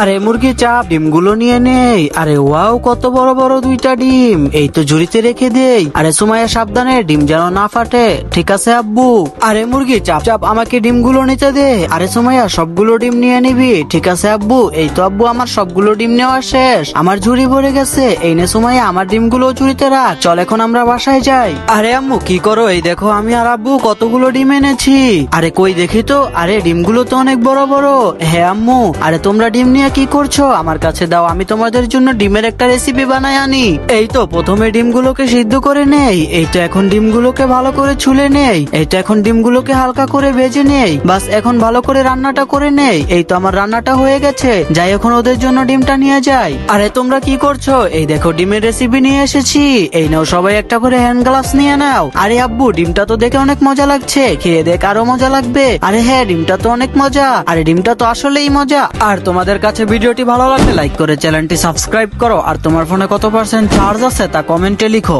আরে মুরগি চাপ, ডিমগুলো নিয়ে নেই। আরে ওয়াও, কত বড় বড় দুইটা ডিম, এই তো ঝুড়িতে রেখে দেই। আরে সুমাইয়া সাবধানে, ডিম যেন না ফাটে। ঠিক আছে আব্বু। আরে মুরগি চাপ চাপ, আমাকে ডিমগুলো নিতে দে। আরে সুমাইয়া, সবগুলো ডিম নিয়ে নিবি? ঠিক আছে আব্বু। এই তো আব্বু, আমার সবগুলো ডিম নেওয়া শেষ, আমার ঝুড়ি ভরে গেছে। এই নে সুমাইয়া, আমার ডিমগুলো ঝুড়িতে রাখ। চল এখন আমরা বাসায় যাই। আরে আম্মু কি করো? এই দেখো আমি আর আব্বু কতগুলো ডিম এনেছি। আরে কই দেখি তো। আরে ডিমগুলো তো অনেক বড় বড়। হ্যাঁ আম্মু। আরে তোমরা ডিম নিয়ে কি করছো? আমার কাছে দাও, আমি তোমাদের জন্য ডিমের একটা রেসিপি বানাই আনি। এই তো প্রথমে ডিমগুলোকে সিদ্ধ করে নেই। এই তো এখন ডিমগুলোকে ভালো করে ছুলে নেই। এই তো এখন ডিমগুলোকে হালকা করে ভেজে নেই। বাস এখন ভালো করে রান্নাটা করে নেই। এই তো আমার রান্নাটা হয়ে গেছে। যাই এখন ওদের জন্য ডিমটা নিয়ে যাই। আরে তোমরা কি করছো? এই দেখো ডিমের রেসিপি নিয়ে এসেছি। এই নাও সবাই একটা করে হ্যান্ড গ্লাস নিয়ে নাও। আরে আব্বু, ডিমটা তো দেখে অনেক মজা লাগছে, খেয়ে দেখ আরো মজা লাগবে। আরে হ্যাঁ, ডিমটা তো অনেক মজা। আরে ডিমটা তো আসলেই মজা। আর তোমাদের কাছে ভিডিওটি ভালো লাগলে লাইক করে চ্যানেলটি সাবস্ক্রাইব করো। আর তোমার ফোনে কত % চার্জ আছে তা কমেন্টে লিখো।